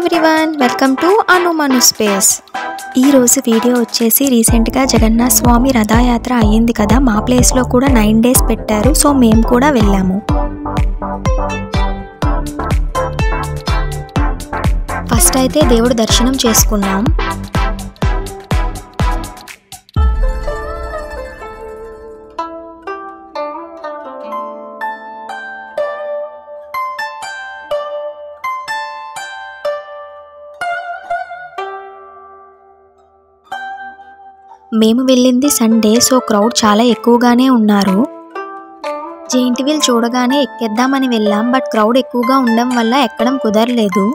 Everyone, welcome to అనుమను space. ఈ రోజు వీడియో వచ్చేసి రీసెంట్గా జగన్నాథ్ స్వామి రథయాత్ర అయ్యింది కదా, మా ప్లేస్లో కూడా 9 days పెట్టారు. సో మేము కూడా వెళ్ళాము. ఫస్ట్ అయితే దేవుడు దర్శనం చేసుకున్నాం. మేము వెళ్ళింది సండే, సో క్రౌడ్ చాలా ఎక్కువగానే ఉన్నారు. జెయింట్ వీల్ చూడగానే ఎక్కేద్దామని వెళ్ళాం, బట్ క్రౌడ్ ఎక్కువగా ఉండడం వల్ల ఎక్కడం కుదరలేదు.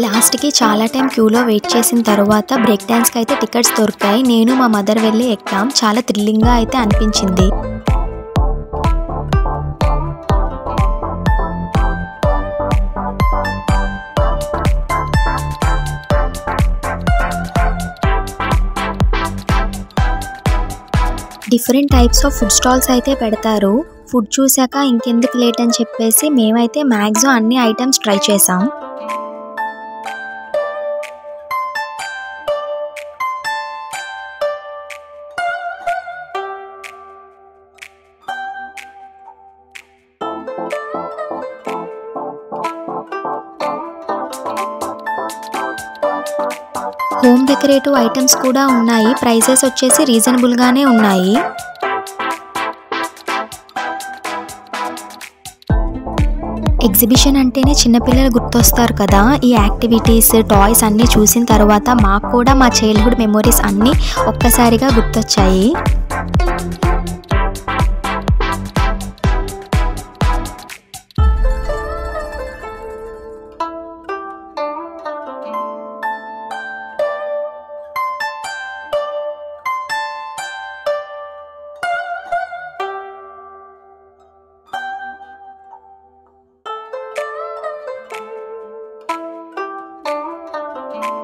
లాస్ట్కి చాలా టైం క్యూలో వెయిట్ చేసిన తర్వాత బ్రేక్ డ్యాన్స్కి అయితే టికెట్స్ దొరికాయి. నేను మా మదర్ వెళ్ళి ఎక్కాం. చాలా థ్రిల్లింగ్గా అయితే అనిపించింది. Different types of food stalls అయితే పెడతారు. ఫుడ్ చూసాక ఇంకెందుకు లేట్ అని చెప్పేసి మేమైతే మ్యాక్సిమం అన్ని ఐటమ్స్ ట్రై చేసాం. హోమ్ డెకరేటివ్ ఐటమ్స్ కూడా ఉన్నాయి. ప్రైసెస్ వచ్చేసి రీజనబుల్గానే ఉన్నాయి. ఎగ్జిబిషన్ అంటేనే చిన్నపిల్లలు గుర్తొస్తారు కదా. ఈ యాక్టివిటీస్, టాయ్స్ అన్నీ చూసిన తర్వాత మాకు కూడా మా చైల్డ్హుడ్ మెమొరీస్ అన్నీ ఒక్కసారిగా గుర్తొచ్చాయి.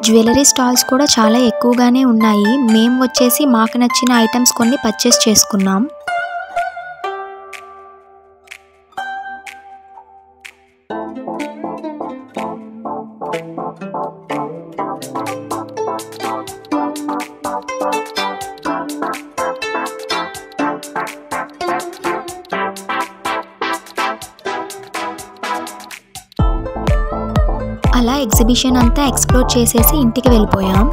జ్యువెలరీ స్టాల్స్ కూడా చాలా ఎక్కువగానే ఉన్నాయి. మేము వచ్చేసి మాకు నచ్చిన ఐటమ్స్ కొన్ని పర్చేస్ చేసుకున్నాం. అలా ఎగ్జిబిషన్ అంతా ఎక్స్ప్లోర్ చేసేసి ఇంటికి వెళ్ళిపోయాం.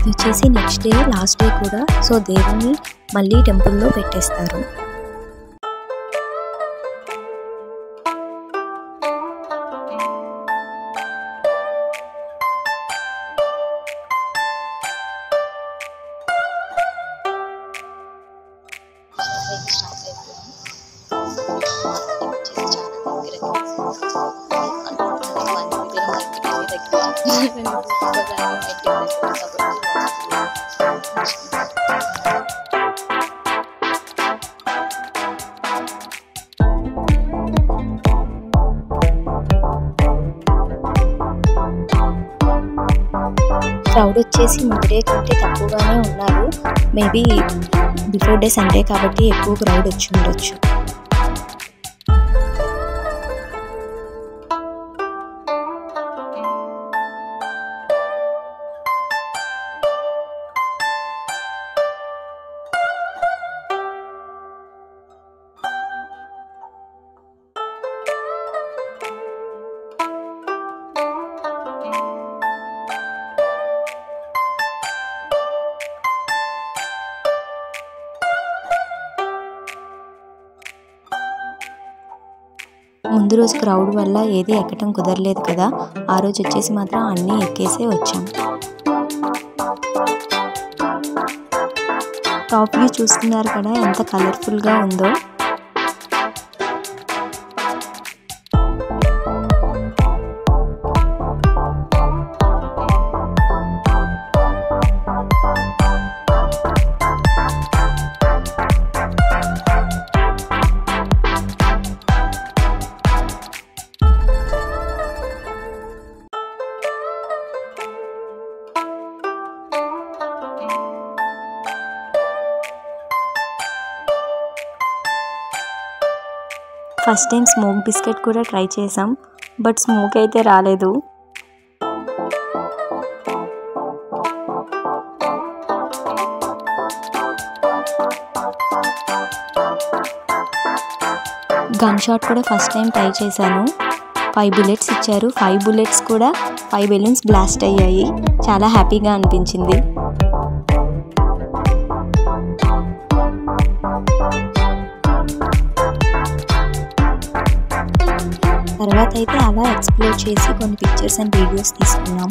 వచ్చేసి నెక్స్ట్ డే, లాస్ట్ డే కూడా. సో దేవుణ్ణి మళ్ళీ టెంపుల్లో పెట్టేస్తారు. క్రౌడ్ వచ్చేసి ముందు డే కంటే తక్కువగానే ఉన్నారు. మేబీ బిఫోర్ డే సండే కాబట్టి ఎక్కువ క్రౌడ్ వచ్చి ఉండొచ్చు. ముందు రోజు క్రౌడ్ వల్ల ఏది ఎక్కడం కుదరలేదు కదా. ఆ రోజు వచ్చేసి మాత్రం అన్నీ ఎక్కేసే వచ్చాం. టాప్ వ్యూ చూస్తున్నారు కదా, ఎంత కలర్ఫుల్గా ఉందో. ఫస్ట్ టైం స్మోక్ బిస్కెట్ కూడా ట్రై చేసాం, బట్ స్మోక్ అయితే రాలేదు. గన్ షాట్ కూడా ఫస్ట్ టైం ట్రై చేశాను. 5 బుల్లెట్స్ ఇచ్చారు. 5 బుల్లెట్స్ కూడా 5 బెలూన్స్ బ్లాస్ట్ అయ్యాయి. చాలా హ్యాపీగా అనిపించింది. తర్వాత అయితే అలా ఎక్స్ప్లోర్ చేసి కొన్ని పిక్చర్స్ అండ్ వీడియోస్ తీసుకున్నాం.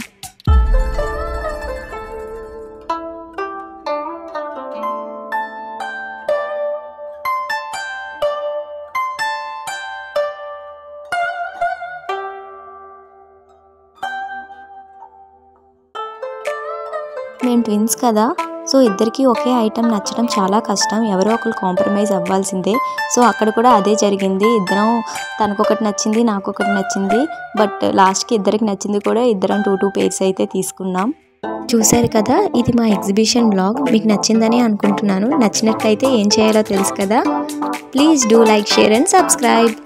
మేము ట్విన్స్ కదా, సో ఇద్దరికి ఒకే ఐటెం నచ్చడం చాలా కష్టం. ఎవరో ఒకరు కాంప్రమైజ్ అవ్వాల్సిందే. సో అక్కడ కూడా అదే జరిగింది. ఇద్దరం తనకొకటి నచ్చింది, నాకొకటి నచ్చింది. బట్ లాస్ట్కి ఇద్దరికి నచ్చింది కూడా ఇద్దరం 2 పేర్స్ అయితే తీసుకున్నాం. చూశారు కదా, ఇది మా ఎగ్జిబిషన్ బ్లాగ్. మీకు నచ్చిందని అనుకుంటున్నాను. నచ్చినట్లయితే ఏం చేయాలో తెలుసు కదా. Please do like, share and subscribe.